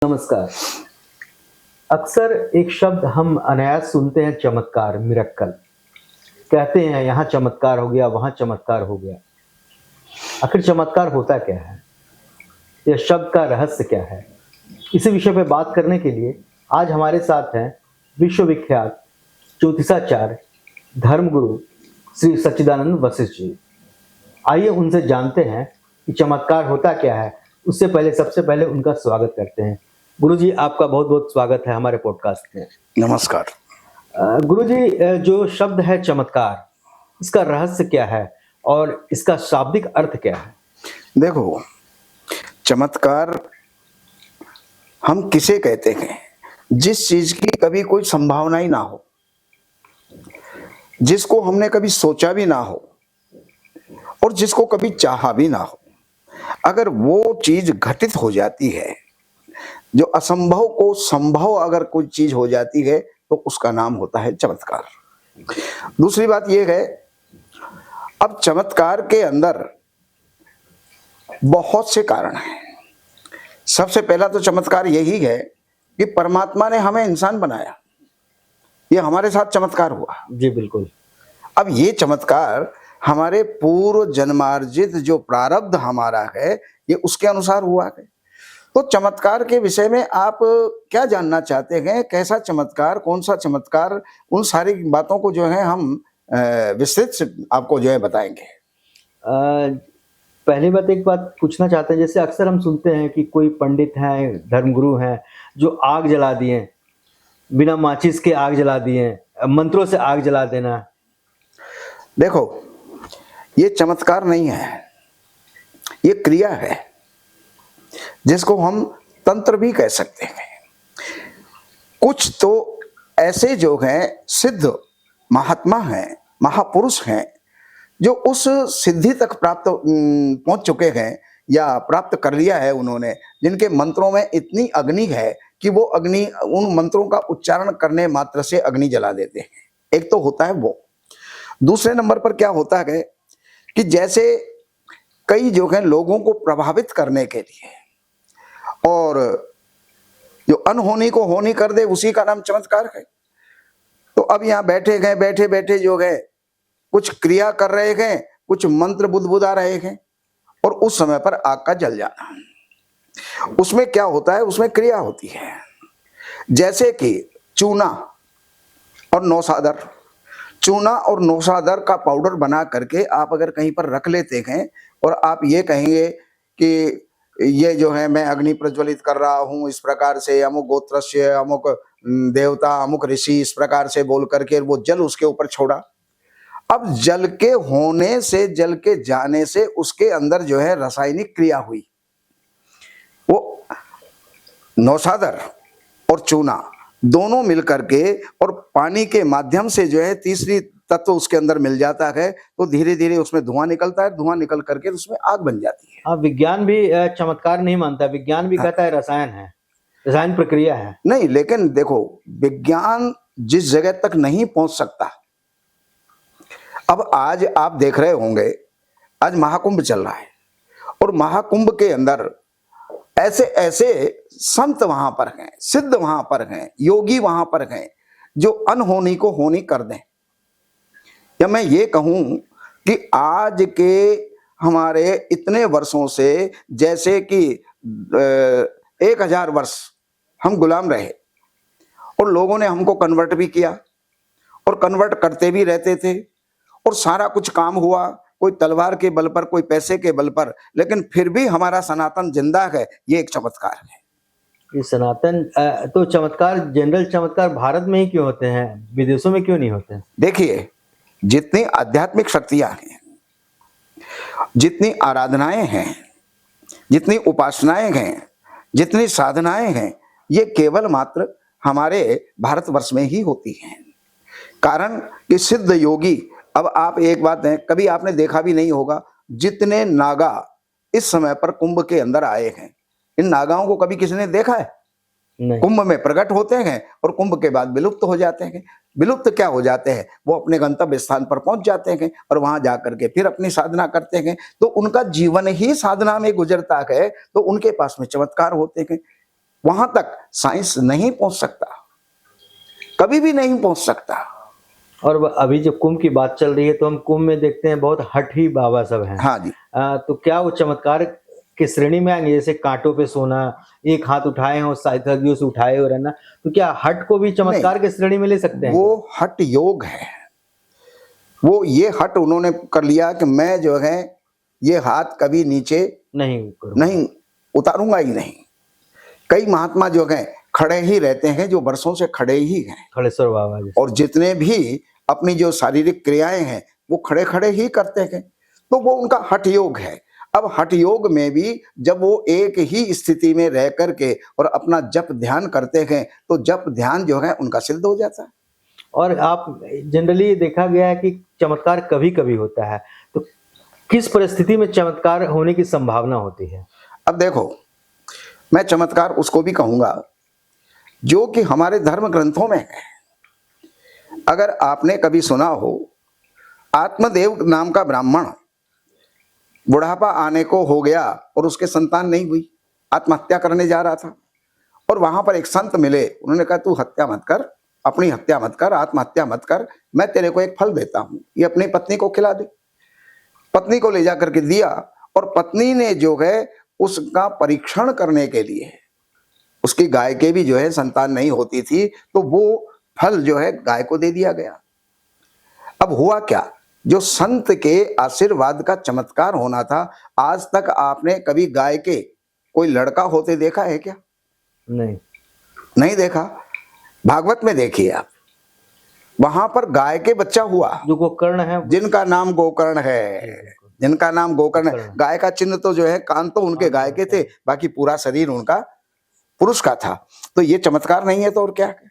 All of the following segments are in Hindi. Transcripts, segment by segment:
नमस्कार। अक्सर एक शब्द हम अनायास सुनते हैं, चमत्कार, मिरेकल। कहते हैं यहाँ चमत्कार हो गया, वहाँ चमत्कार हो गया। आखिर चमत्कार होता क्या है? यह शब्द का रहस्य क्या है? इसी विषय पे बात करने के लिए आज हमारे साथ हैं विश्वविख्यात ज्योतिषाचार्य, धर्मगुरु श्री सच्चिदानंद वशिष्ठ जी। आइए उनसे जानते हैं कि चमत्कार होता क्या है। उससे पहले सबसे पहले उनका स्वागत करते हैं। गुरुजी, आपका बहुत बहुत स्वागत है हमारे पॉडकास्ट में। नमस्कार। गुरुजी, जो शब्द है चमत्कार, इसका रहस्य क्या है और इसका शाब्दिक अर्थ क्या है? देखो, चमत्कार हम किसे कहते हैं? जिस चीज की कभी कोई संभावना ही ना हो, जिसको हमने कभी सोचा भी ना हो और जिसको कभी चाहा भी ना हो, अगर वो चीज घटित हो जाती है, जो असंभव को संभव अगर कोई चीज हो जाती है, तो उसका नाम होता है चमत्कार। दूसरी बात यह है, अब चमत्कार के अंदर बहुत से कारण हैं। सबसे पहला तो चमत्कार यही है कि परमात्मा ने हमें इंसान बनाया। ये हमारे साथ चमत्कार हुआ। जी बिल्कुल। अब ये चमत्कार हमारे पूर्व जन्मार्जित जो प्रारब्ध हमारा है, ये उसके अनुसार हुआ है। तो चमत्कार के विषय में आप क्या जानना चाहते हैं? कैसा चमत्कार, कौन सा चमत्कार? उन सारी बातों को जो है हम विस्तृत से आपको जो है बताएंगे। पहली बात, एक बात पूछना चाहते हैं, जैसे अक्सर हम सुनते हैं कि कोई पंडित हैं, धर्मगुरु हैं, जो आग जला दिए, बिना माचिस के आग जला दिए, मंत्रों से आग जला देना। देखो, ये चमत्कार नहीं है, ये क्रिया है, जिसको हम तंत्र भी कह सकते हैं। कुछ तो ऐसे जो हैं सिद्ध महात्मा हैं, महापुरुष हैं, जो उस सिद्धि तक प्राप्त पहुंच चुके हैं या प्राप्त कर लिया है उन्होंने, जिनके मंत्रों में इतनी अग्नि है कि वो अग्नि, उन मंत्रों का उच्चारण करने मात्र से अग्नि जला देते हैं। एक तो होता है वो। दूसरे नंबर पर क्या होता है कि जैसे कई जो है लोगों को प्रभावित करने के लिए और जो अनहोनी को होनी कर दे, उसी का नाम चमत्कार है। तो अब यहाँ बैठे बैठे जो है कुछ क्रिया कर रहे हैं, कुछ मंत्र बुदबुदा रहे हैं और उस समय पर आग का जल जाना। उसमें क्या होता है? उसमें क्रिया होती है। जैसे कि चूना और नौसादर, चूना और नौसादर का पाउडर बना करके आप अगर कहीं पर रख लेते हैं और आप ये कहेंगे कि ये जो है मैं अग्नि प्रज्वलित कर रहा हूं, इस प्रकार से अमुक गोत्रस्य, अमुक देवता, अमुक ऋषि, इस प्रकार से बोल करके वो जल उसके ऊपर छोड़ा। अब जल के होने से, जल के जाने से उसके अंदर जो है रासायनिक क्रिया हुई। वो नौसादर और चूना दोनों मिलकर के और पानी के माध्यम से जो है तीसरी तत्व उसके अंदर मिल जाता है, तो धीरे धीरे उसमें धुआं निकलता है, धुआं निकल करके उसमें आग बन जाती है। हाँ, विज्ञान भी चमत्कार नहीं मानता। विज्ञान भी कहता है रसायन है, रसायन प्रक्रिया है। नहीं, लेकिन देखो, विज्ञान जिस जगह तक नहीं पहुंच सकता, अब आज आप देख रहे होंगे, आज महाकुंभ चल रहा है और महाकुंभ के अंदर ऐसे ऐसे संत वहां पर हैं, सिद्ध वहां पर हैं, योगी वहां पर हैं, जो अनहोनी को होनी कर दें। या मैं ये कहूं कि आज के हमारे इतने वर्षों से, जैसे कि 1000 वर्ष हम गुलाम रहे और लोगों ने हमको कन्वर्ट भी किया और कन्वर्ट करते भी रहते थे और सारा कुछ काम हुआ, कोई तलवार के बल पर, कोई पैसे के बल पर, लेकिन फिर भी हमारा सनातन जिंदा है। ये एक चमत्कार है। ये सनातन तो चमत्कार, जनरल चमत्कार भारत में ही क्यों होते हैं, विदेशों में क्यों नहीं होते हैं? देखिए, जितनी आध्यात्मिक शक्तियां हैं, जितनी आराधनाएं हैं, जितनी उपासनाएं हैं, जितनी साधनाएं हैं, ये केवल मात्र हमारे भारतवर्ष में ही होती हैं। कारण कि सिद्ध योगी, अब आप एक बात है, कभी आपने देखा भी नहीं होगा, जितने नागा इस समय पर कुंभ के अंदर आए हैं, इन नागाओं को कभी किसी ने देखा है? नहीं। कुंभ में प्रकट होते हैं और कुंभ के बाद विलुप्त हो जाते हैं। विलुप्त क्या हो जाते हैं? वो अपने गंतव्य स्थान पर पहुंच जाते हैं और वहां जाकर के फिर अपनी साधना करते हैं। तो उनका जीवन ही साधना में गुजरता है, तो उनके पास में चमत्कार होते हैं। वहां तक साइंस नहीं पहुंच सकता, कभी भी नहीं पहुंच सकता। और अभी जब कुंभ की बात चल रही है तो हम कुंभ में देखते हैं बहुत हठी बाबा सब हैं। हाँ जी। तो क्या वो चमत्कार की श्रेणी में आएंगे? जैसे कांटों पे सोना, एक हाथ उठाए हो साइकिल से उठाए हो रहना, तो क्या हठ को भी चमत्कार की श्रेणी में ले सकते हैं? वो हठ योग है। वो ये हठ उन्होंने कर लिया कि मैं जो है ये हाथ कभी नीचे नहीं करूंगा। नहीं उतारूंगा ही नहीं। कई महात्मा जो हैं खड़े ही रहते हैं, जो वर्षों से खड़े ही हैं, खड़ेश्वर बाबा जी। और जितने भी अपनी जो शारीरिक क्रियाएं हैं वो खड़े खड़े ही करते हैं, तो वो उनका हठ योग है। अब हठ योग में भी जब वो एक ही स्थिति में रह करके और अपना जप ध्यान करते हैं तो जप ध्यान जो है उनका सिद्ध हो जाता है। और आप जनरली देखा गया है कि चमत्कार कभी कभी होता है, तो किस परिस्थिति में चमत्कार होने की संभावना होती है? अब देखो, मैं चमत्कार उसको भी कहूंगा जो कि हमारे धर्म ग्रंथों में है। अगर आपने कभी सुना हो, आत्मदेव नाम का ब्राह्मण बुढ़ापा आने को हो गया और उसके संतान नहीं हुई, आत्महत्या करने जा रहा था, और वहां पर एक संत मिले, उन्होंने कहा तू हत्या मत कर, अपनी हत्या मत कर, आत्महत्या मत कर, मैं तेरे को एक फल देता हूं, ये अपनी पत्नी को खिला दे। पत्नी को ले जाकर के दिया, और पत्नी ने जो है उसका परीक्षण करने के लिए, उसकी गाय के भी जो है संतान नहीं होती थी, तो वो फल जो है गाय को दे दिया गया। अब हुआ क्या, जो संत के आशीर्वाद का चमत्कार होना था, आज तक आपने कभी गाय के कोई लड़का होते देखा है क्या? नहीं देखा। भागवत में देखिए आप, वहां पर गाय के बच्चा हुआ, जो गोकर्ण है, जिनका नाम गोकर्ण है, जिनका नाम गोकर्ण है। गाय का चिन्ह तो जो है कान तो उनके गाय के थे, बाकी पूरा शरीर उनका पुरुष का था। तो ये चमत्कार नहीं है तो और क्या है?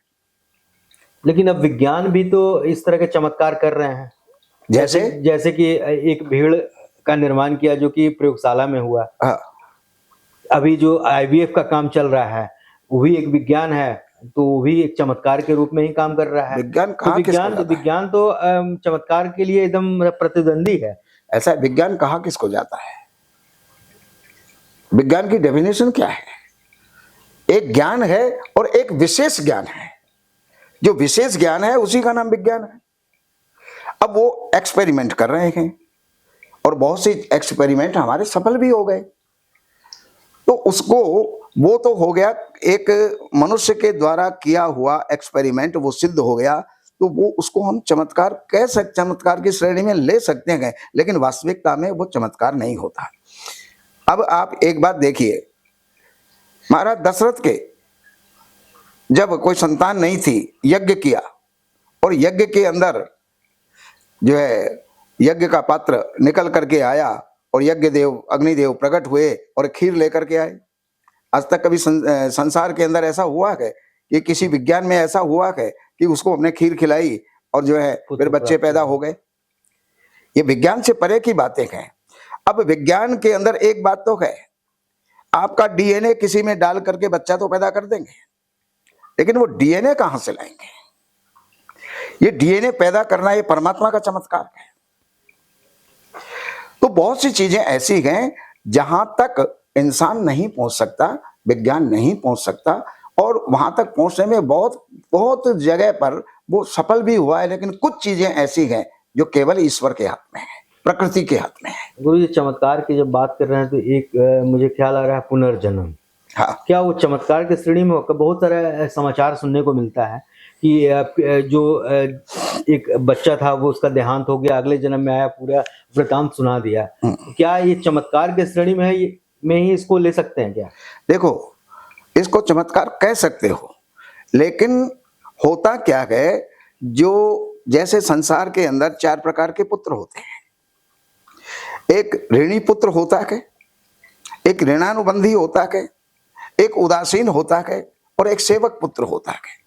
लेकिन अब विज्ञान भी तो इस तरह के चमत्कार कर रहे हैं। जैसे कि एक भीड़ का निर्माण किया जो कि प्रयोगशाला में हुआ। हाँ। अभी जो आईवीएफ का काम चल रहा है वो भी एक विज्ञान है, तो वो भी एक चमत्कार के रूप में ही काम कर रहा है। विज्ञान तो विज्ञान तो चमत्कार के लिए एकदम प्रतिद्वंदी है। ऐसा विज्ञान कहाँ किसको जाता है? विज्ञान की डेफिनेशन क्या है? एक ज्ञान है और एक विशेष ज्ञान है। जो विशेष ज्ञान है उसी का नाम विज्ञान है। अब वो एक्सपेरिमेंट कर रहे हैं और बहुत सी एक्सपेरिमेंट हमारे सफल भी हो गए, तो उसको वो तो हो गया, एक मनुष्य के द्वारा किया हुआ एक्सपेरिमेंट वो सिद्ध हो गया, तो वो उसको हम चमत्कार चमत्कार की श्रेणी में ले सकते हैं, लेकिन वास्तविकता में वो चमत्कार नहीं होता। अब आप एक बात देखिए, महाराज दशरथ के जब कोई संतान नहीं थी, यज्ञ किया, और यज्ञ के अंदर जो है यज्ञ का पात्र निकल करके आया और यज्ञ देव अग्निदेव प्रकट हुए और खीर लेकर के आए। आज तक कभी संसार के अंदर ऐसा हुआ है कि किसी विज्ञान में ऐसा हुआ है कि उसको हमने खीर खिलाई और जो है फिर बच्चे पैदा हो गए? ये विज्ञान से परे की बातें हैं। अब विज्ञान के अंदर एक बात तो है, आपका डीएनए किसी में डाल करके बच्चा तो पैदा कर देंगे, लेकिन वो डीएनए कहां से लाएंगे? ये डीएनए पैदा करना ये परमात्मा का चमत्कार है। तो बहुत सी चीजें ऐसी हैं जहां तक इंसान नहीं पहुंच सकता, विज्ञान नहीं पहुंच सकता, और वहां तक पहुंचने में बहुत बहुत जगह पर वो सफल भी हुआ है, लेकिन कुछ चीजें ऐसी हैं जो केवल ईश्वर के हाथ में है, प्रकृति के हाथ में है। गुरु जी, चमत्कार की जब बात कर रहे हैं तो एक मुझे ख्याल आ रहा है पुनर्जन्म। हाँ। क्या वो चमत्कार की श्रेणी में होकर? बहुत सारा समाचार सुनने को मिलता है कि जो एक बच्चा था वो उसका देहांत हो गया, अगले जन्म में आया, पूरा वृतांत सुना दिया। क्या ये चमत्कार के श्रेणी में है, में ही इसको ले सकते हैं क्या? देखो, इसको चमत्कार कह सकते हो, लेकिन होता क्या है, जो जैसे संसार के अंदर 4 प्रकार के पुत्र होते हैं। एक ऋणी पुत्र होता है, एक ऋणानुबंधी होता है, एक उदासीन होता है, और एक सेवक पुत्र होता है।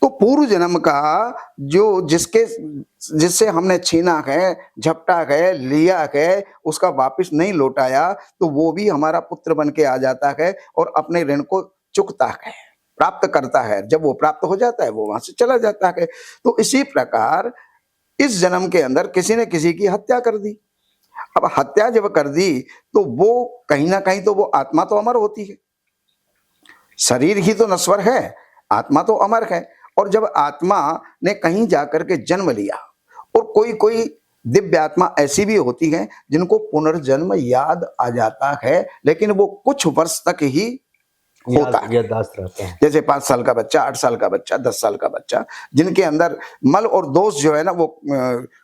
तो पूर्व जन्म का जो जिससे हमने छीना है, झपटा है, लिया है, उसका वापस नहीं लौटाया, तो वो भी हमारा पुत्र बन के आ जाता है और अपने ऋण को चुकता है, प्राप्त करता है। जब वो प्राप्त हो जाता है वो वहां से चला जाता है। तो इसी प्रकार इस जन्म के अंदर किसी ने किसी की हत्या कर दी। अब हत्या जब कर दी तो वो कहीं ना कहीं तो वो आत्मा तो अमर होती है, शरीर ही तो नश्वर है, आत्मा तो अमर है। और जब आत्मा ने कहीं जाकर के जन्म लिया, और कोई कोई दिव्य आत्मा ऐसी भी होती है जिनको पुनर्जन्म याद आ जाता है, लेकिन वो कुछ वर्ष तक ही होता है। याददाश्त रहता है। जैसे 5 साल का बच्चा, 8 साल का बच्चा, 10 साल का बच्चा, जिनके अंदर मल और दोष जो है ना, वो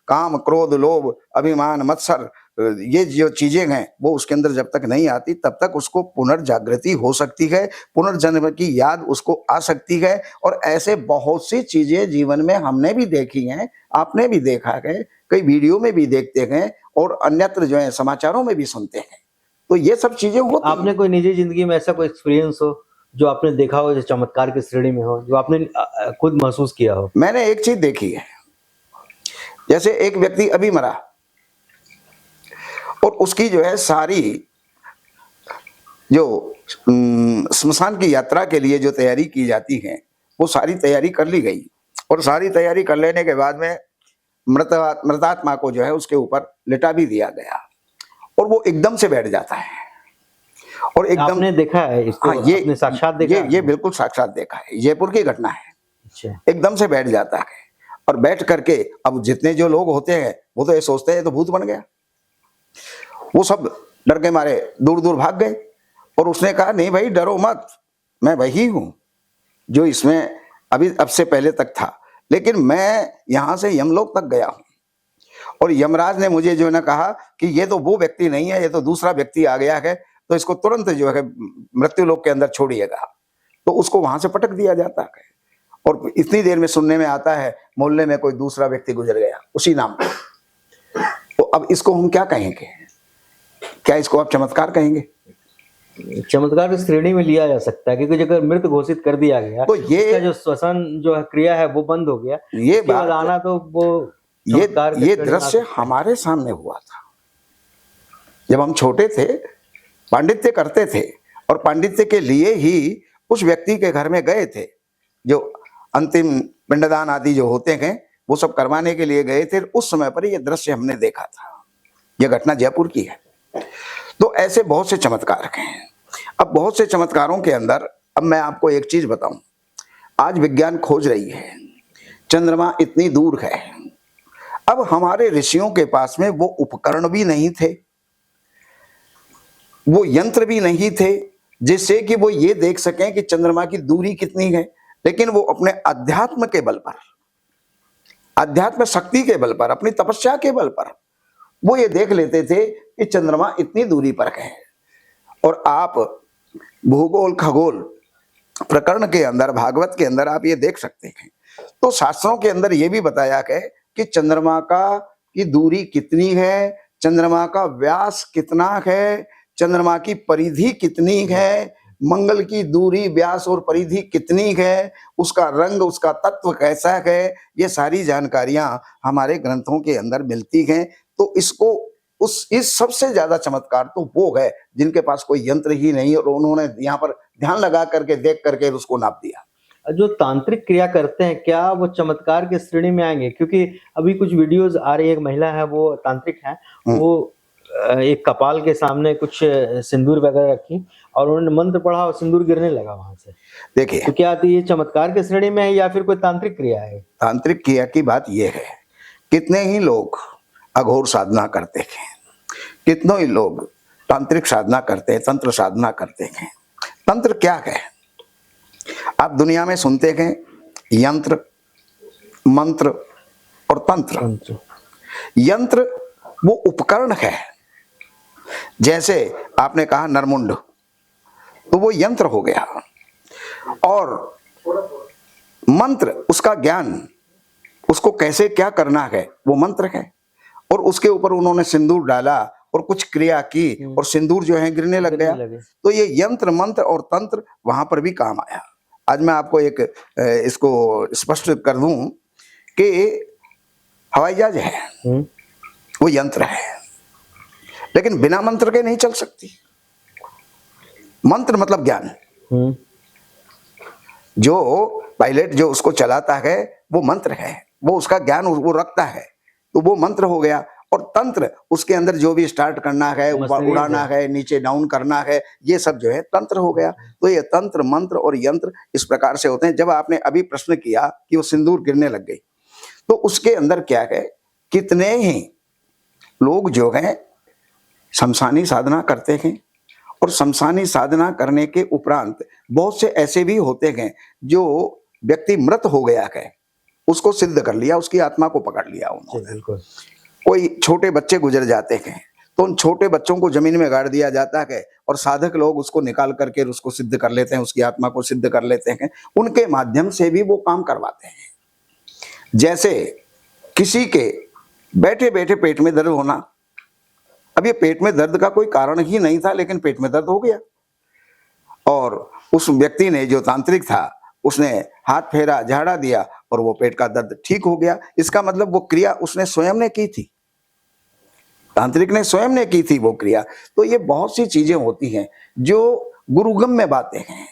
काम, क्रोध, लोभ, अभिमान, मत्सर, ये जो चीजें हैं वो उसके अंदर जब तक नहीं आती तब तक उसको पुनर्जागृति हो सकती है, पुनर्जन्म की याद उसको आ सकती है। और ऐसे बहुत सी चीजें जीवन में हमने भी देखी हैं, आपने भी देखा है, कई वीडियो में भी देखते हैं, और अन्यत्र जो है समाचारों में भी सुनते हैं। तो ये सब चीजें होती हैं। आपने कोई निजी जिंदगी में ऐसा कोई एक्सपीरियंस हो जो आपने देखा हो, जो चमत्कार की श्रेणी में हो, जो आपने खुद महसूस किया हो? मैंने एक चीज देखी है, जैसे एक व्यक्ति अभी मरा और उसकी जो है सारी जो स्मशान की यात्रा के लिए जो तैयारी की जाती है वो सारी तैयारी कर ली गई, और सारी तैयारी कर लेने के बाद में मृतात्मा को जो है उसके ऊपर लिटा भी दिया गया, और वो एकदम से बैठ जाता है। और एकदम आपने देखा है इसको? हाँ, ये आपने साक्षात देखा ये बिल्कुल साक्षात देखा है, जयपुर की घटना है। अच्छा। एकदम से बैठ जाता है, और बैठ करके अब जितने जो लोग होते हैं वो तो ये सोचते हैं तो भूत बन गया, वो सब डर के मारे दूर दूर भाग गए। और उसने कहा नहीं भाई डरो मत, मैं वही हूं जो इसमें अभी अब से पहले तक था, लेकिन मैं यहां से यमलोक तक गया हूं, और यमराज ने मुझे जो है ना कहा कि ये तो वो व्यक्ति नहीं है, ये तो दूसरा व्यक्ति आ गया है, तो इसको तुरंत जो है मृत्यु लोक के अंदर छोड़िएगा। तो उसको वहां से पटक दिया जाता है, और इतनी देर में सुनने में आता है मोहल्ले में कोई दूसरा व्यक्ति गुजर गया उसी नाम पर। तो अब इसको हम क्या कहेंगे? क्या इसको आप चमत्कार कहेंगे? चमत्कार की श्रेणी में लिया जा सकता है, क्योंकि अगर मृत घोषित कर दिया गया तो ये इसका जो श्वसन जो है क्रिया है वो बंद हो गया, ये इसके बाद बात आना तो वो ये चमत्कार की ये श्रेणी में आ दृश्य सकता है। हमारे सामने हुआ था जब हम छोटे थे, पांडित्य करते थे, और पांडित्य के लिए ही उस व्यक्ति के घर में गए थे, जो अंतिम पिंडदान आदि जो होते हैं वो सब करवाने के लिए गए थे। उस समय पर ये दृश्य हमने देखा था। यह घटना जयपुर की है। तो ऐसे बहुत से चमत्कार हैं। अब बहुत से चमत्कारों के अंदर अब मैं आपको एक चीज बताऊं, आज विज्ञान खोज रही है चंद्रमा इतनी दूर है। अब हमारे ऋषियों के पास में वो उपकरण भी नहीं थे, वो यंत्र भी नहीं थे जिससे कि वो ये देख सकें कि चंद्रमा की दूरी कितनी है, लेकिन वो अपने अध्यात्म के बल पर, अध्यात्म शक्ति के बल पर, अपनी तपस्या के बल पर वो ये देख लेते थे कि चंद्रमा इतनी दूरी पर है। और आप भूगोल खगोल प्रकरण के अंदर, भागवत के अंदर आप ये देख सकते हैं। तो शास्त्रों के अंदर ये भी बताया है कि चंद्रमा की दूरी कितनी है, चंद्रमा का व्यास कितना है, चंद्रमा की परिधि कितनी है, मंगल की दूरी, व्यास और परिधि कितनी है, उसका रंग, उसका तत्व कैसा है, ये सारी जानकारियां हमारे ग्रंथों के अंदर मिलती हैं। तो इसको इस सबसे ज्यादा चमत्कार तो वो है जिनके पास कोई यंत्र ही नहीं, और उन्होंने यहाँ पर ध्यान लगा करके देख करके उसको नाप दिया। जो तांत्रिक क्रिया करते हैं क्या वो चमत्कार की श्रेणी में आएंगे? क्योंकि अभी कुछ वीडियोस आ रही है, एक महिला है वो तांत्रिक है, वो एक कपाल के सामने कुछ सिंदूर वगैरह रखी और उन्होंने मंत्र पढ़ा और सिंदूर गिरने लगा वहां से। देखिए, तो क्या ये चमत्कार की श्रेणी में है या फिर कोई तांत्रिक क्रिया है? तांत्रिक क्रिया की बात यह है, कितने ही लोग अघोर साधना करते हैं, कितनों ही लोग तांत्रिक साधना करते हैं, तंत्र साधना करते हैं। तंत्र क्या है? आप दुनिया में सुनते हैं यंत्र, मंत्र और तंत्र। यंत्र वो उपकरण है, जैसे आपने कहा नरमुंड, तो वो यंत्र हो गया, और मंत्र उसका ज्ञान, उसको कैसे क्या करना है वो मंत्र है। और उसके ऊपर उन्होंने सिंदूर डाला और कुछ क्रिया की और सिंदूर जो है गिरने लग गया। तो ये यंत्र, मंत्र और तंत्र वहां पर भी काम आया। आज मैं आपको एक इसको स्पष्ट कर दूं कि हवाई जहाज है वो यंत्र है, लेकिन बिना मंत्र के नहीं चल सकती। मंत्र मतलब ज्ञान। जो पायलट जो उसको चलाता है वो मंत्र है, वो उसका ज्ञान वो रखता है, तो वो मंत्र हो गया। और तंत्र उसके अंदर जो भी स्टार्ट करना है, मशीनरी उड़ाना है, नीचे डाउन करना है, ये सब जो है तंत्र हो गया। तो ये तंत्र मंत्र और यंत्र इस प्रकार से होते हैं। जब आपने अभी प्रश्न किया कि वो सिंदूर गिरने लग गई, तो उसके अंदर क्या है, कितने ही लोग जो हैं शमशानी साधना करते हैं, और शमशानी साधना करने के उपरांत बहुत से ऐसे भी होते हैं जो व्यक्ति मृत हो गया है, उसको सिद्ध कर लिया, उसकी आत्मा को पकड़ लिया जी, उन्होंने। बिल्कुल। कोई छोटे बच्चे गुजर जाते हैं तो उन छोटे बच्चों को जमीन में गाड़ दिया जाता है, और साधक लोग उसको निकाल करके उसको सिद्ध कर लेते हैं, उसकी आत्मा को सिद्ध कर लेते हैं। उनके माध्यम से भी वो काम करवाते हैं। जैसे किसी के बैठे बैठे पेट में दर्द होना, अब ये पेट में दर्द का कोई कारण ही नहीं था, लेकिन पेट में दर्द हो गया, और उस व्यक्ति ने, जो तांत्रिक था, उसने हाथ फेरा, झाड़ा दिया, और वो पेट का दर्द ठीक हो गया। इसका मतलब वो क्रिया उसने स्वयं ने की थी, तांत्रिक ने स्वयं ने की थी वो क्रिया। तो ये बहुत सी चीजें होती हैं जो गुरुगम्य बातें हैं।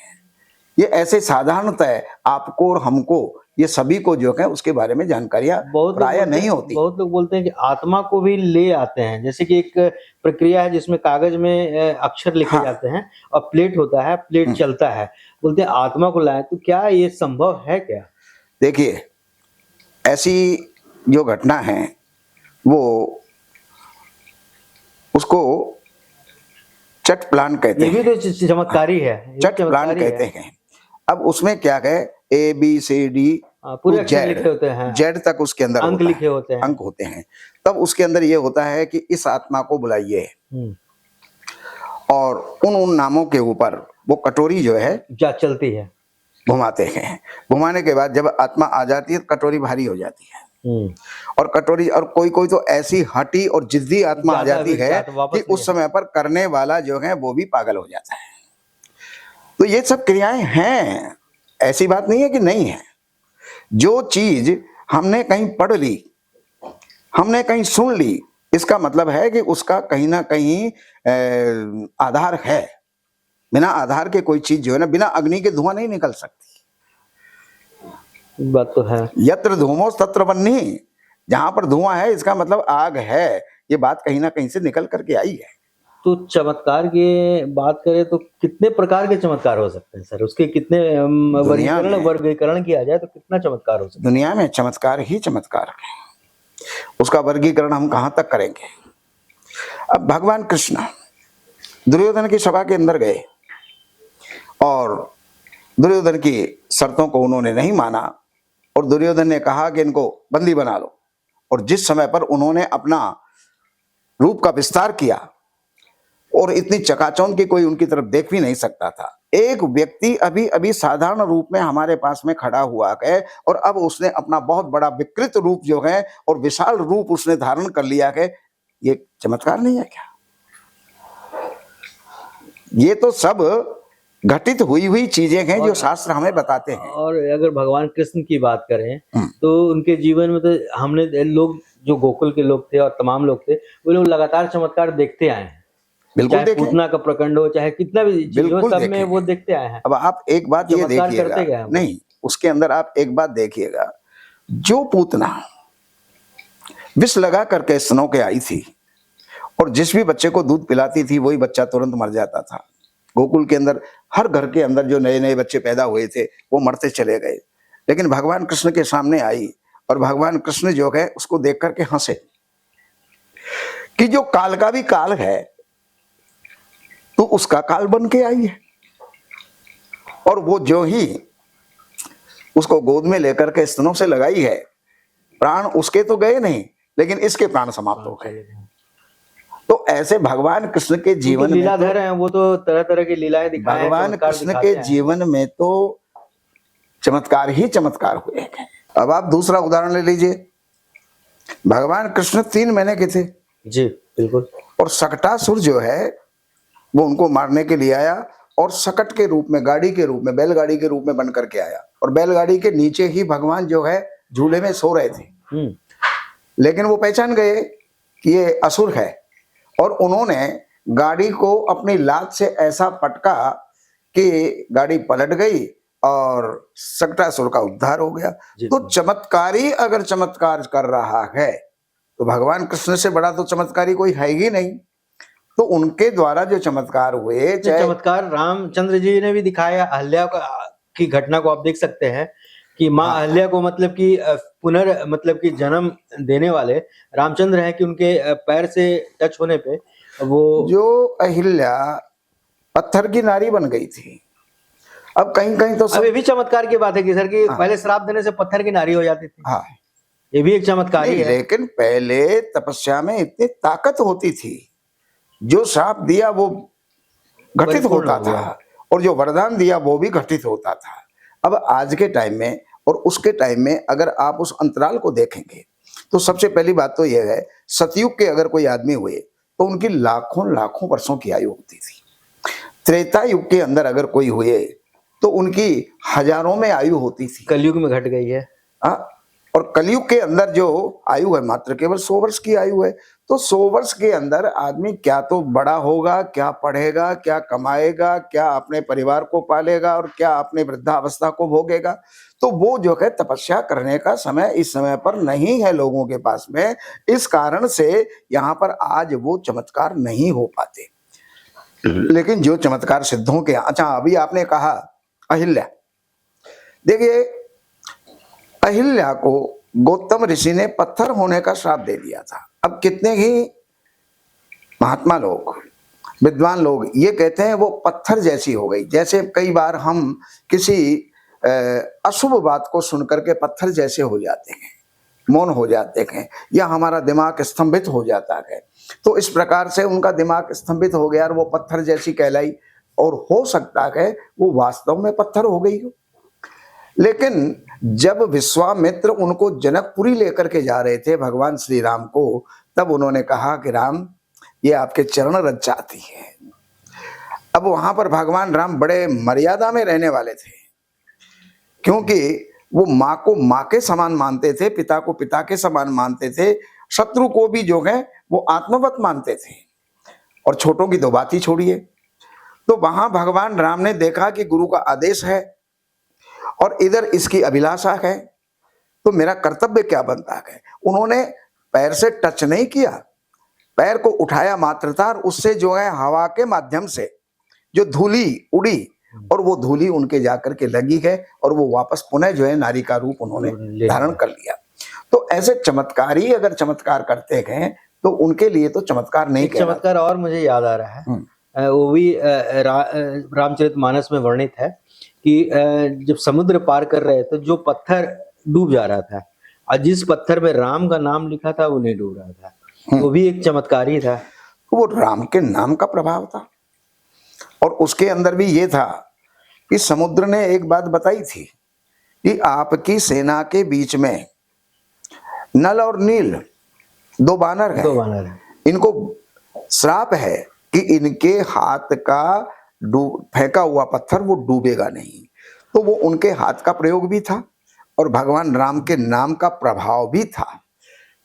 ये ऐसे साधारणतः आपको और हमको, ये सभी को जो है उसके बारे में जानकारियां प्राय नहीं होती। बहुत लोग बोलते हैं कि आत्मा को भी ले आते हैं, जैसे कि एक प्रक्रिया है जिसमें कागज में अक्षर लिखे हाँ। जाते हैं और प्लेट होता है, प्लेट चलता है, बोलते हैं आत्मा को लाए। तो क्या ये संभव है क्या? देखिए, ऐसी जो घटना है वो, उसको चट प्लान कहते ये हैं। भी तो चमत्कारी है, ये भी चट प्लान चमत्कारी कहते है। हैं। अब उसमें क्या है, ABCD पूरे अक्षर लिखे होते हैं, जेड तक उसके अंदर अंक होता है, लिखे होते हैं। अंक होते हैं। तब उसके अंदर ये होता है कि इस आत्मा को बुलाइए, और उन नामों के ऊपर वो कटोरी जो है जा चलती है, घुमाते हैं। घुमाने के बाद जब आत्मा आ जाती है, कटोरी भारी हो जाती है, और कटोरी, और कोई कोई तो ऐसी हठी और जिद्दी आत्मा आ जाती है कि उस समय पर करने वाला जो है वो भी पागल हो जाता है। तो ये सब क्रियाएं हैं, ऐसी बात नहीं है कि नहीं है। जो चीज हमने कहीं पढ़ ली, हमने कहीं सुन ली, इसका मतलब है कि उसका कहीं ना कहीं आधार है। बिना आधार के कोई चीज जो है ना, बिना अग्नि के धुआं नहीं निकल सकती। बात तो है। यत्र धूमो तत्र वह्नि, जहां पर धुआं है इसका मतलब आग है। ये बात कहीं ना कहीं से निकल करके आई है। तो चमत्कार की बात करें तो कितने प्रकार के चमत्कार हो सकते हैं सर? उसके कितने वर्गीकरण किया जाए तो कितना चमत्कार हो सकता है? दुनिया में चमत्कार ही चमत्कार है, उसका वर्गीकरण हम कहां तक करेंगे। अब भगवान कृष्ण दुर्योधन की सभा के अंदर गए, और दुर्योधन की शर्तों को उन्होंने नहीं माना, और दुर्योधन ने कहा कि इनको बंदी बना लो। और जिस समय पर उन्होंने अपना रूप का विस्तार किया, और इतनी चकाचौंध की कोई उनकी तरफ देख भी नहीं सकता था। एक व्यक्ति अभी अभी साधारण रूप में हमारे पास में खड़ा हुआ है, और अब उसने अपना बहुत बड़ा विकृत रूप जो है और विशाल रूप उसने धारण कर लिया है। ये चमत्कार नहीं है क्या? ये तो सब घटित हुई हुई चीजें हैं जो शास्त्र हमें बताते हैं। और अगर भगवान कृष्ण की बात करें तो उनके जीवन में तो हमने लोग, जो गोकुल के लोग थे और तमाम लोग थे, वो लोग लगातार चमत्कार देखते आए हैं। बिल्कुल चाहे देखें, पूतना का प्रकंड हो, चाहे कितना भी चीज हो, बिल्कुल सब में देखें। वो देखते आए हैं। अब आप एक बात ये चमत्कार करते गए देखिएगा, हम। नहीं, उसके अंदर आप एक बात देखिएगा, जो पूतना विष लगा करके स्तनों के आई थी, और जिस भी बच्चे को दूध पिलाती थी वही बच्चा तुरंत मर जाता था। गोकुल के अंदर हर घर के अंदर जो नए नए बच्चे पैदा हुए थे वो मरते चले गए। लेकिन भगवान कृष्ण के सामने आई, और भगवान कृष्ण जो है उसको देख करके हंसे कि जो काल का भी काल है तो उसका काल बन के आई है। और वो जो ही उसको गोद में लेकर के स्तनों से लगाई है, प्राण उसके तो गए नहीं, लेकिन इसके प्राण समाप्त हो गए। तो ऐसे भगवान कृष्ण के जीवन में लीलाधर हैं, वो तो तरह तरह की लीलाएं दिखाए हैं, भगवान चमत्कार कृष्ण दिखाते के हैं। जीवन में तो चमत्कार ही चमत्कार हुए हैं। अब आप दूसरा उदाहरण ले लीजिए। भगवान कृष्ण 3 महीने के थे जी बिल्कुल, और शकटासुर जो है वो उनको मारने के लिए आया, और शकट के रूप में, गाड़ी के रूप में, बैलगाड़ी के रूप में बन करके आया, और बैलगाड़ी के नीचे ही भगवान जो है झूले में सो रहे थे। लेकिन वो पहचान गए कि ये असुर है, और उन्होंने गाड़ी को अपनी लात से ऐसा पटका कि गाड़ी पलट गई और शकटासुर का उद्धार हो गया। तो चमत्कारी अगर चमत्कार कर रहा है तो भगवान कृष्ण से बड़ा तो चमत्कारी कोई है ही नहीं। तो उनके द्वारा जो चमत्कार हुए, ये चाहे चमत्कार रामचंद्र जी ने भी दिखाया। अहल्या की घटना को आप देख सकते हैं कि माँ हाँ। अहल्या को मतलब कि मतलब कि जन्म देने वाले रामचंद्र हैं कि उनके पैर से टच होने पे वो जो अहिल्या पत्थर की नारी बन गई थी। अब कहीं कहीं तो अब ये भी चमत्कार की बात है कि सर कि हाँ। पहले श्राप देने से पत्थर की नारी हो जाती थी। हाँ, ये भी एक चमत्कार ही नहीं, है। लेकिन पहले तपस्या में इतनी ताकत होती थी, जो श्राप दिया वो घटित परिपूर्ण होता हो गया। था, और जो वरदान दिया वो भी घटित होता था। अब आज के टाइम में और उसके टाइम में अगर आप उस अंतराल को देखेंगे, तो सबसे पहली बात तो यह है, सतयुग के अगर कोई आदमी हुए तो उनकी लाखों लाखों वर्षों की आयु होती थी। त्रेता युग के अंदर अगर कोई हुए तो उनकी हजारों में आयु होती थी। कलयुग में घट गई है। हाँ, और कलयुग के अंदर जो आयु है मात्र केवल 100 वर्ष की आयु है। तो 100 वर्ष के अंदर आदमी क्या तो बड़ा होगा, क्या पढ़ेगा, क्या कमाएगा, क्या अपने परिवार को पालेगा और क्या अपने वृद्धावस्था को भोगेगा। तो वो जो है तपस्या करने का समय इस समय पर नहीं है लोगों के पास में। इस कारण से यहाँ पर आज वो चमत्कार नहीं हो पाते। लेकिन जो चमत्कार सिद्धों के, अच्छा अभी आपने कहा अहिल्या, देखिए अहिल्या को गौतम ऋषि ने पत्थर होने का श्राप दे दिया था। अब कितने ही महात्मा लोग, विद्वान लोग ये कहते हैं वो पत्थर जैसी हो गई। जैसे कई बार हम किसी अशुभ बात को सुनकर के पत्थर जैसे हो जाते हैं, मौन हो जाते हैं, या हमारा दिमाग स्तंभित हो जाता है। तो इस प्रकार से उनका दिमाग स्तंभित हो गया और वो पत्थर जैसी कहलाई, और हो सकता है वो वास्तव में पत्थर हो गई हो। लेकिन जब विश्वामित्र उनको जनकपुरी लेकर के जा रहे थे भगवान श्री राम को, तब उन्होंने कहा कि राम ये आपके चरण रज चाहती है। अब वहां पर भगवान राम बड़े मर्यादा में रहने वाले थे, क्योंकि वो माँ को माँ के समान मानते थे, पिता को पिता के समान मानते थे, शत्रु को भी जो है वो आत्मवत मानते थे, और छोटों की तो बात ही छोड़िए। तो वहां भगवान राम ने देखा कि गुरु का आदेश है और इधर इसकी अभिलाषा है, तो मेरा कर्तव्य क्या बनता है। उन्होंने पैर से टच नहीं किया, पैर को उठाया मात्र था, और उससे जो है हवा के माध्यम से जो धूली उड़ी और वो धूली उनके जाकर के लगी है, और वो वापस पुनः जो है नारी का रूप उन्होंने धारण कर लिया। तो ऐसे चमत्कारी अगर चमत्कार करते हैं तो उनके लिए तो चमत्कार नहीं कहलाता। चमत्कार और मुझे याद आ रहा है, वो भी रामचरितमानस में वर्णित है कि जब समुद्र पार कर रहे थे, जो पत्थर डूब जा रहा था और जिस पत्थर में राम का नाम लिखा था वो नहीं डूब रहा था, वो भी एक चमत्कार ही था। वो राम के नाम का प्रभाव था। और उसके अंदर भी ये था कि समुद्र ने एक बात बताई थी कि आपकी सेना के बीच में नल और नील दो बानर हैं, इनको श्राप है कि इनके हाथ का फेंका हुआ पत्थर वो डूबेगा नहीं। तो वो उनके हाथ का प्रयोग भी था और भगवान राम के नाम का प्रभाव भी था।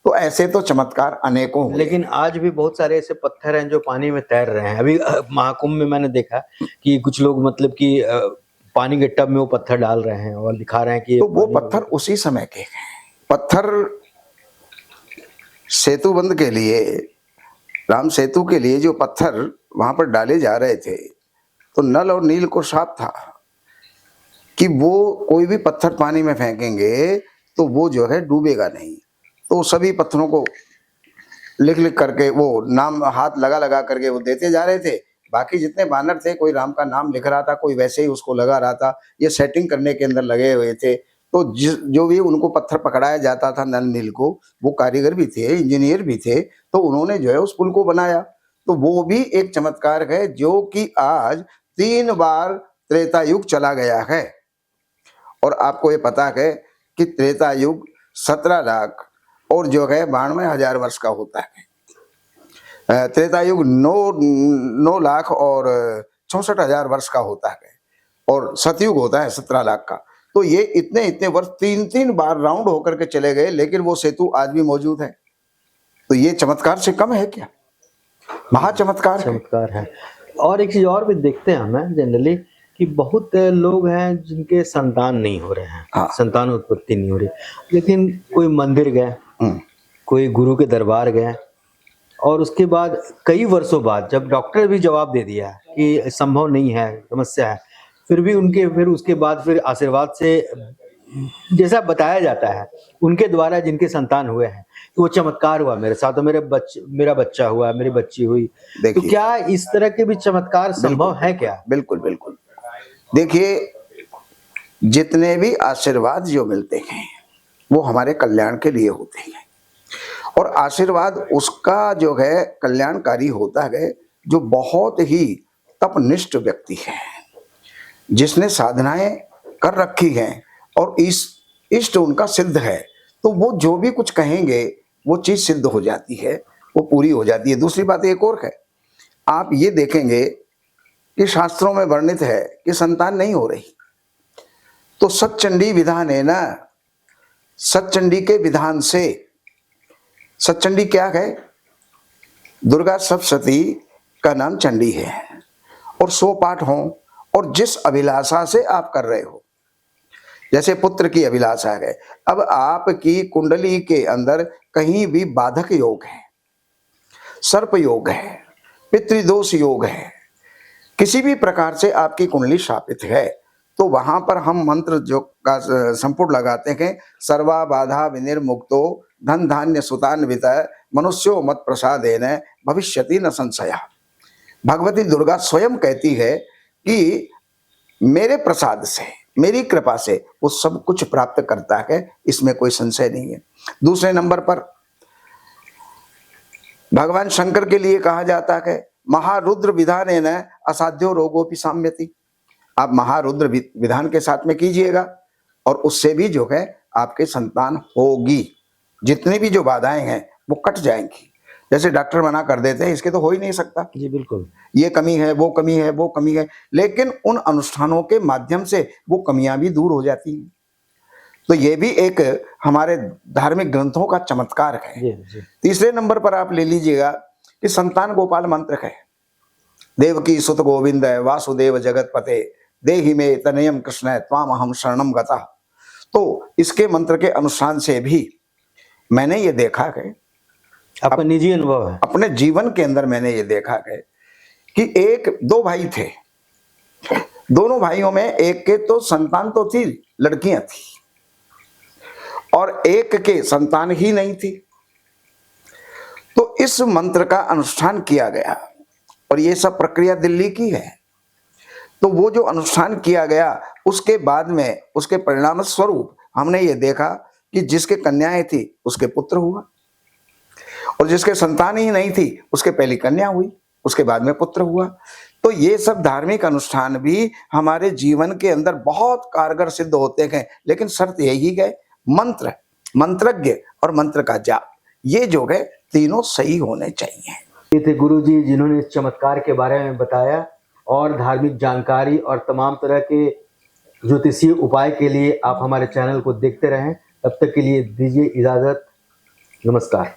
तो ऐसे तो चमत्कार अनेकों हुए। लेकिन आज भी बहुत सारे ऐसे पत्थर हैं जो पानी में तैर रहे हैं। अभी महाकुंभ में मैंने देखा कि कुछ लोग मतलब कि पानी के टब में वो पत्थर डाल रहे हैं और दिखा रहे हैं कि तो वो पत्थर उसी समय के हैं। पत्थर सेतु बंद के लिए, राम सेतु के लिए जो पत्थर वहां पर डाले जा रहे थे, तो नल और नील को श्राप था कि वो कोई भी पत्थर पानी में फेंकेंगे तो वो जो है डूबेगा नहीं। तो सभी पत्थरों को लिख लिख करके वो नाम हाथ लगा लगा करके वो देते जा रहे थे। बाकी जितने बानर थे, कोई राम का नाम लिख रहा था, कोई वैसे ही उसको लगा रहा था, ये सेटिंग करने के अंदर लगे हुए थे। तो जो भी उनको पत्थर पकड़ाया जाता था नल नील को, वो कारीगर भी थे, इंजीनियर भी थे, तो उन्होंने जो है उस पुल को बनाया। तो वो भी एक चमत्कार है जो कि आज 3 बार त्रेता युग चला गया है। और आपको ये पता है कि त्रेता युग 17 लाख और जो है 92,000 वर्ष का होता है। त्रेता युग 9 लाख और 64,000 वर्ष का होता है, और सतयुग होता है 17 लाख का। तो ये इतने इतने वर्ष 3-3 बार राउंड होकर के चले गए, लेकिन वो सेतु आज भी मौजूद है। तो ये चमत्कार से कम है क्या? महाचमत्कार चमत्कार है। और एक चीज और भी देखते हैं हमें जनरली कि बहुत लोग हैं जिनके संतान नहीं हो रहे हैं, हाँ। संतान उत्पत्ति नहीं हो रही, लेकिन कोई मंदिर गए, कोई गुरु के दरबार गए और उसके बाद कई वर्षों बाद जब डॉक्टर भी जवाब दे दिया कि संभव नहीं है, समस्या है, फिर उसके बाद फिर आशीर्वाद से जैसा बताया जाता है उनके द्वारा जिनके संतान हुए हैं कि वो चमत्कार हुआ मेरे साथ, तो मेरा बच्चा हुआ, मेरी बच्ची हुई। तो देखिए, क्या इस तरह के भी चमत्कार संभव है क्या? बिल्कुल बिल्कुल। देखिए, जितने भी आशीर्वाद जो मिलते हैं वो हमारे कल्याण के लिए होते हैं, और आशीर्वाद उसका जो है कल्याणकारी होता है जो बहुत ही तपनिष्ठ व्यक्ति है, जिसने साधनाएं कर रखी हैं और इस इष्ट उनका सिद्ध है, तो वो जो भी कुछ कहेंगे वो चीज सिद्ध हो जाती है, वो पूरी हो जाती है। दूसरी बात एक और है, आप ये देखेंगे कि शास्त्रों में वर्णित है कि संतान नहीं हो रही, तो सतचंडी विधान है ना, सतचंडी के विधान से, सतचंडी क्या है? दुर्गा सप्तशती का नाम चंडी है, और 100 पाठ हो, और जिस अभिलाषा से आप कर रहे हो, जैसे पुत्र की अभिलाषा है, अब आपकी कुंडली के अंदर कहीं भी बाधक योग है, सर्प योग है, पितृदोष योग है, किसी भी प्रकार से आपकी कुंडली शापित है, तो वहां पर हम मंत्र जो का संपुट लगाते हैं, सर्वा बाधा विनिर्मुक्तो धन धान्य सुतान्वित मनुष्यो मत प्रसादेन भविष्यति न संशय। भगवती दुर्गा स्वयं कहती है कि मेरे प्रसाद से, मेरी कृपा से वो सब कुछ प्राप्त करता है, इसमें कोई संशय नहीं है। दूसरे नंबर पर भगवान शंकर के लिए कहा जाता है महारुद्र विधानेन असाध्यो रोगोपि साम्यति। आप महारुद्र विधान के साथ में कीजिएगा और उससे भी जो है आपके संतान होगी, जितनी भी जो बाधाएं हैं वो कट जाएंगी। जैसे डॉक्टर मना कर देते हैं इसके तो हो ही नहीं सकता, जी बिल्कुल, ये कमी है, वो कमी है, वो कमी है, लेकिन उन अनुष्ठानों के माध्यम से वो कमियां भी दूर हो जाती हैं। तो ये भी एक हमारे धार्मिक ग्रंथों का चमत्कार है। जी जी। तीसरे नंबर पर आप ले लीजिएगा कि संतान गोपाल मंत्र है, देवकी सुत गोविंद वासुदेव जगत पते देहि में तनयम कृष्ण त्वाम अहम शरणम गता। तो इसके मंत्र के अनुष्ठान से भी मैंने ये देखा है, आपका निजी अनुभव है? अपने जीवन के अंदर मैंने ये देखा है कि दो भाई थे, दोनों भाइयों में एक के तो संतान तो थी, लड़कियां थी, और एक के संतान ही नहीं थी। तो इस मंत्र का अनुष्ठान किया गया, और ये सब प्रक्रिया दिल्ली की है। तो वो जो अनुष्ठान किया गया उसके बाद में उसके परिणाम स्वरूप हमने ये देखा कि जिसके कन्याएं थी उसके पुत्र हुआ, और जिसके संतान ही नहीं थी उसके पहली कन्या हुई, उसके बाद में पुत्र हुआ। तो ये सब धार्मिक अनुष्ठान भी हमारे जीवन के अंदर बहुत कारगर सिद्ध होते हैं, लेकिन शर्त यही है मंत्र, मंत्रज्ञ और मंत्र का जाप, ये जो है तीनों सही होने चाहिए। ये थे गुरु जी जिन्होंने इस चमत्कार के बारे में बताया, और धार्मिक जानकारी और तमाम तरह के ज्योतिषीय उपाय के लिए आप हमारे चैनल को देखते रहें। तब तक के लिए दीजिए इजाजत, नमस्कार।